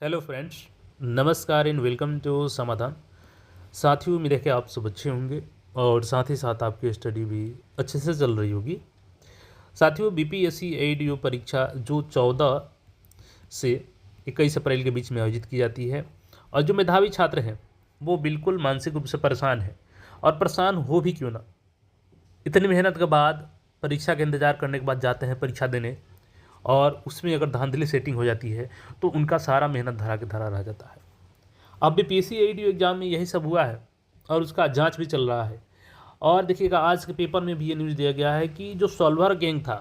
Hello friends, नमस्कार and welcome to समाधान। साथियों, उम्मीद है कि आप सब अच्छे होंगे और साथ ही साथ आपकी स्टडी भी अच्छे से चल रही होगी। साथियों, बीपीएससी एडीओ परीक्षा जो 14 से 21 अप्रैल के बीच में आयोजित की जाती है और जो मेधावी छात्र हैं वो बिल्कुल मानसिक रूप से परेशान हैं। और परेशान हो भी क्यों ना, इतनी मेहनत के बाद परीक्षा का इंतज़ार करने के बाद जाते हैं परीक्षा देने, और उसमें अगर धांधली सेटिंग हो जाती है तो उनका सारा मेहनत धरा के धरा रह जाता है। अब बीपीएससी एडीओ एग्जाम में यही सब हुआ है और उसका जांच भी चल रहा है। और देखिएगा, आज के पेपर में भी ये न्यूज़ दिया गया है कि जो सॉल्वर गैंग था,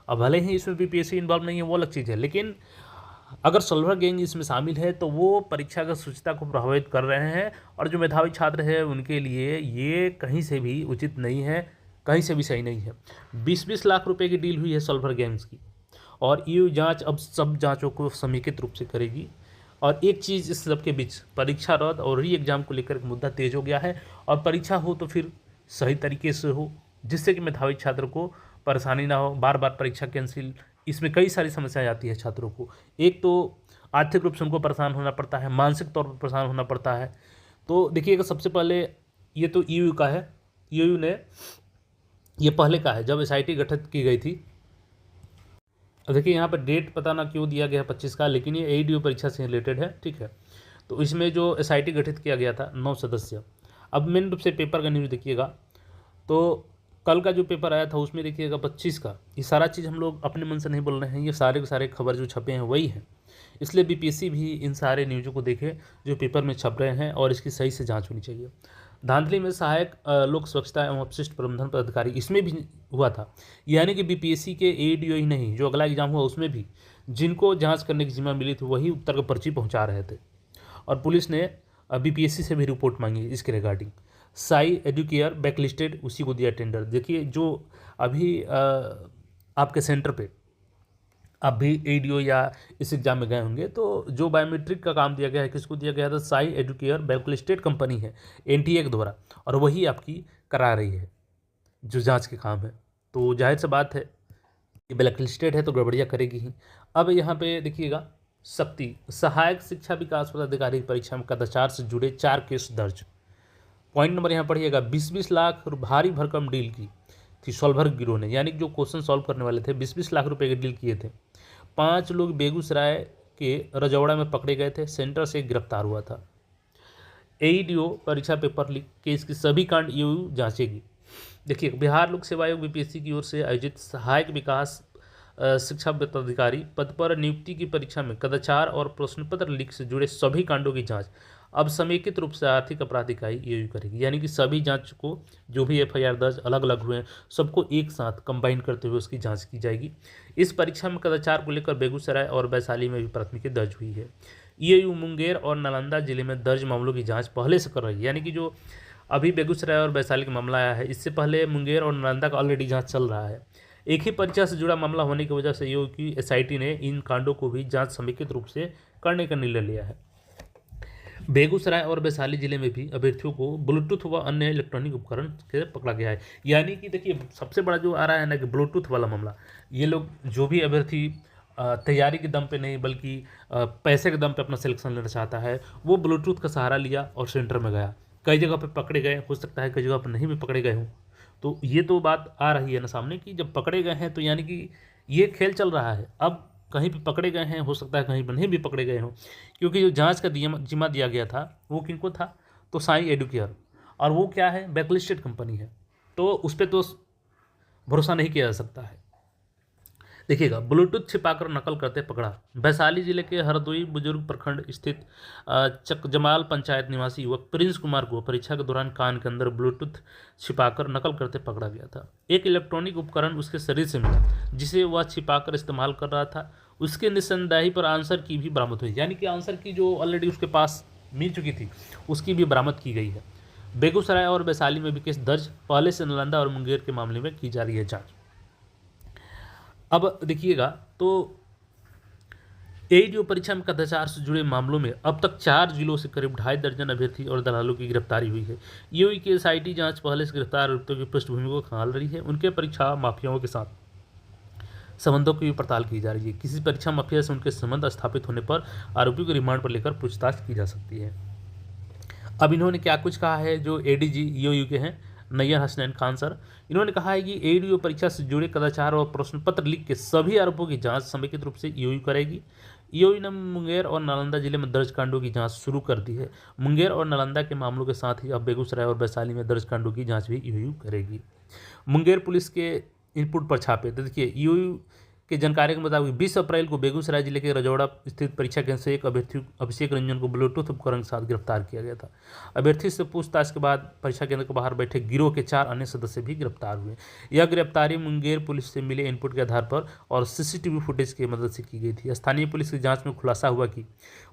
अब भले ही इसमें बीपीएससी इन्वॉल्व नहीं है, वो अलग चीज़ है, लेकिन अगर सॉल्वर गैंग इसमें शामिल है तो वो परीक्षा की शुचिता को प्रभावित कर रहे हैं। और जो मेधावी छात्र है उनके लिए ये कहीं से भी उचित नहीं है, कहीं से भी सही नहीं है। 20-20 लाख रुपए की डील हुई है सॉल्वर गैंग्स की, और ये जांच अब सब जांचों को समेकित रूप से करेगी। और एक चीज़, इस सब के बीच परीक्षा रद्द और री एग्ज़ाम को लेकर मुद्दा तेज हो गया है। और परीक्षा हो तो फिर सही तरीके से हो, जिससे कि मेधावी छात्र को परेशानी ना हो, बार बार परीक्षा कैंसिल। इसमें कई सारी समस्याएं आती है छात्रों को। एक तो आर्थिक रूप से उनको परेशान होना पड़ता है, मानसिक तौर पर परेशान होना पड़ता है। तो देखिएगा, सबसे पहले ये तो ईयू का है। ईयू ने ये पहले का है जब एसआईटी गठित की गई थी। अब देखिए, यहाँ पर डेट पता ना क्यों दिया गया है 25 का, लेकिन ये एडीओ परीक्षा से रिलेटेड है, ठीक है। तो इसमें जो एसआईटी गठित किया गया था 9 सदस्य। अब मेन रूप से पेपर का न्यूज़ देखिएगा, तो कल का जो पेपर आया था उसमें देखिएगा 25 का। ये सारा चीज़ हम लोग अपने मन से नहीं बोल रहे हैं, ये सारे के सारे खबर जो छपे हैं वही हैं। इसलिए बीपीएससी भी इन सारे न्यूज़ों को देखे जो पेपर में छप रहे हैं, और इसकी सही से जांच होनी चाहिए। धांधली में सहायक लोक स्वच्छता एवं अपशिष्ट प्रबंधन पदाधिकारी, इसमें भी हुआ था। यानी कि बीपीएससी के एडीओ ही नहीं, जो अगला एग्जाम हुआ उसमें भी जिनको जांच करने की जिम्मा मिली थी वही उत्तर का पर्ची पहुंचा रहे थे। और पुलिस ने बीपीएससी से भी रिपोर्ट मांगी इसके रिगार्डिंग। साई एडुकेयर बैकलिस्टेड, उसी को दिया टेंडर। देखिए, जो अभी आपके सेंटर पे आप भी एडीओ या इस एग्जाम में गए होंगे, तो जो बायोमेट्रिक का काम दिया गया है, किसको दिया गया था? साई एडुकेयर बैकलिस्टेड कंपनी है एनटीए के द्वारा, और वही आपकी करा रही है जो जांच के काम है। तो जाहिर सी बात है, ये ब्लैक लिस्टेड है तो गड़बड़ियाँ करेगी ही। अब यहाँ पे देखिएगा, शक्ति सहायक शिक्षा विकास पदाधिकारी की परीक्षा में कदाचार से जुड़े 4 केस दर्ज। पॉइंट नंबर यहाँ पढ़िएगा, 20-20 लाख भारी भरकम डील की थी सॉल्वर गिरोह ने। यानी कि जो क्वेश्चन सॉल्व करने वाले थे 20-20 लाख रुपए की डील किए थे। 5 लोग बेगूसराय के रजौड़ा में पकड़े गए थे, सेंटर से गिरफ्तार हुआ था। एईडीओ परीक्षा पेपर लीक केस की सभी कांड ईओयू जांचेगी। देखिए, बिहार लोक सेवा आयोग बीपीएससी की ओर से आयोजित सहायक विकास शिक्षा पदाधिकारी पद पर नियुक्ति की परीक्षा में कदाचार और प्रश्न पत्र लीक से जुड़े सभी कांडों की जांच अब समेकित रूप से आर्थिक अपराध इकाई ईओयू करेगी। यानी कि सभी जांच को, जो भी एफआईआर दर्ज अलग अलग हुए हैं, सबको एक साथ कंबाइन करते हुए उसकी जांच की जाएगी। इस परीक्षा में कदाचार को लेकर बेगूसराय और वैशाली में भी प्राथमिकी दर्ज हुई है। ईओयू मुंगेर और नालंदा जिले में दर्ज मामलों की जांच पहले से कर रही है। यानी कि जो अभी बेगूसराय और वैशाली का मामला आया है, इससे पहले मुंगेर और नालंदा का ऑलरेडी जांच चल रहा है। एक ही परीक्षा से जुड़ा मामला होने की वजह से ईओयू की एसआईटी ने इन कांडों को भी जांच समेकित रूप से करने का निर्णय लिया है। बेगूसराय और वैशाली जिले में भी अभ्यर्थियों को ब्लूटूथ व अन्य इलेक्ट्रॉनिक उपकरण से पकड़ा गया है। यानी कि देखिए, सबसे बड़ा जो आ रहा है ना कि ब्लूटूथ वाला मामला, ये लोग जो भी अभ्यर्थी तैयारी के दम पे नहीं बल्कि पैसे के दम पे अपना सिलेक्शन लेना चाहता है, वो ब्लूटूथ का सहारा लिया और सेंटर में गया। कई जगह पे पकड़े गए, हो सकता है कई जगह पर नहीं भी पकड़े गए हों। तो ये तो बात आ रही है ना सामने कि जब पकड़े गए हैं तो यानी कि ये खेल चल रहा है। अब कहीं पे पकड़े गए हैं, हो सकता है कहीं पर नहीं भी पकड़े गए हों, क्योंकि जो जांच का जिम्मा दिया गया था वो किनको था? तो साई एडुकेयर, और वो क्या है? बैकलिस्टेड कंपनी है, तो उस पर तो भरोसा नहीं किया जा सकता है। देखिएगा, ब्लूटूथ छिपाकर नकल करते पकड़ा। वैशाली जिले के हरदोई बुजुर्ग प्रखंड स्थित चकजमाल पंचायत निवासी युवक प्रिंस कुमार को परीक्षा के दौरान कान के अंदर ब्लूटूथ छिपाकर नकल करते पकड़ा गया था। एक इलेक्ट्रॉनिक उपकरण उसके शरीर से मिला, जिसे वह छिपाकर इस्तेमाल कर रहा था। उसके निशानदेही पर आंसर की भी बरामद हुई। यानी कि आंसर की जो ऑलरेडी उसके पास मिल चुकी थी, उसकी भी बरामद की गई है। बेगूसराय और वैशाली में भी केस दर्ज। पहले से नालंदा और मुंगेर के मामले में की जा रही है जाँच। अब देखिएगा, तो एईडीओ परीक्षा में कदाचार से जुड़े मामलों में अब तक 4 जिलों से करीब 2.5 दर्जन अभ्यर्थी और दलालों की गिरफ्तारी हुई है। ईओयू की एसआईटी जांच पहले से गिरफ्तार अभियुक्तों की पृष्ठभूमि को खंगाल रही है, उनके परीक्षा माफियाओं के साथ संबंधों की भी पड़ताल की जा रही है। किसी परीक्षा माफिया से उनके संबंध स्थापित होने पर आरोपी को रिमांड पर लेकर पूछताछ की जा सकती है। अब इन्होंने क्या कुछ कहा है, जो एडीजी ईओयू के हैं नैयर हसनैन खान सर, इन्होंने कहा है कि एडीओ परीक्षा से जुड़े कदाचार और प्रश्न पत्र लीक के सभी आरोपों की जांच समेकित रूप से ईओयू करेगी। ईओयू ने मुंगेर और नालंदा जिले में दर्ज कांडों की जांच शुरू कर दी है। मुंगेर और नालंदा के मामलों के साथ ही अब बेगूसराय और वैशाली में दर्ज कांडों की जांच भी ईओयू करेगी। मुंगेर पुलिस के इनपुट पर छापे, तो देखिए ईओयू के जानकारी के मुताबिक 20 अप्रैल को बेगूसराय जिले के रजौड़ा स्थित परीक्षा केंद्र से एक अभ्यर्थी अभिषेक रंजन को ब्लूटूथ उपकरण के साथ गिरफ्तार किया गया था। अभ्यर्थी से पूछताछ के बाद परीक्षा केंद्र के बाहर बैठे गिरोह के 4 अन्य सदस्य भी गिरफ्तार हुए। यह गिरफ्तारी मुंगेर पुलिस से मिले इनपुट के आधार पर और सीसीटीवी फुटेज की मदद से की गई थी। स्थानीय पुलिस की जांच में खुलासा हुआ कि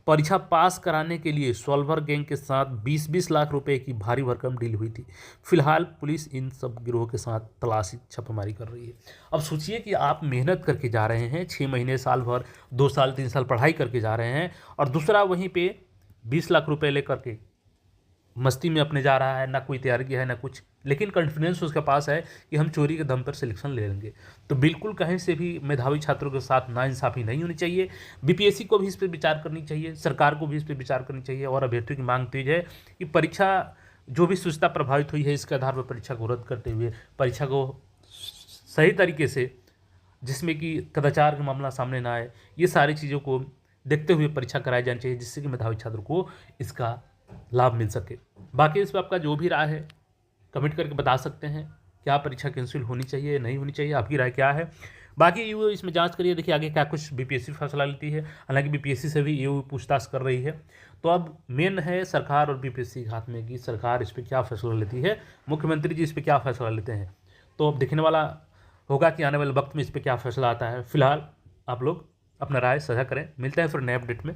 परीक्षा पास कराने के लिए सॉल्वर गैंग के साथ 20-20 लाख रुपए की भारी भरकम डील हुई थी। फिलहाल पुलिस इन सब गिरोह के साथ तलाशी छापेमारी कर रही है। अब सोचिए कि आप मेहनत करके जा रहे हैं, 6 महीने, साल भर, 2 साल 3 साल पढ़ाई करके जा रहे हैं, और दूसरा वहीं पे 20 लाख रुपए लेकर के मस्ती में अपने जा रहा है, ना कोई तैयारी किया है ना कुछ, लेकिन कॉन्फिडेंस उसके पास है कि हम चोरी के दम पर सिलेक्शन ले लेंगे। तो बिल्कुल कहीं से भी मेधावी छात्रों के साथ नाइंसाफ़ी नहीं होनी चाहिए। बीपीएससी को भी इस पर विचार करनी चाहिए, सरकार को भी इस पर विचार करनी चाहिए, और अभ्यर्थियों की मांग तेज है कि परीक्षा जो भी शुचिता प्रभावित हुई है इसके आधार पर परीक्षा को रद्द करते हुए परीक्षा को सही तरीके से, जिसमें कि कदाचार का मामला सामने ना आए, ये सारी चीज़ों को देखते हुए परीक्षा कराई जानी चाहिए, जिससे कि मेधावी छात्र को इसका लाभ मिल सके। बाकी इस पर आपका जो भी राय है कमेंट करके बता सकते हैं। क्या परीक्षा कैंसिल होनी चाहिए, नहीं होनी चाहिए, आपकी राय क्या है? बाकी ईओ इसमें जांच करिए, देखिए आगे क्या कुछ बीपीएससी फैसला लेती है। हालांकि बीपीएससी से भी ईओ पूछताछ कर रही है। तो अब मेन है सरकार और बीपीएससी के हाथ में कि सरकार इस पर क्या फैसला लेती है, मुख्यमंत्री जी इस पर क्या फैसला लेते हैं। तो अब देखने वाला होगा कि आने वाले वक्त में इस पर क्या फैसला आता है। फिलहाल आप लोग अपना राय साझा करें। मिलते हैं फिर नए अपडेट में।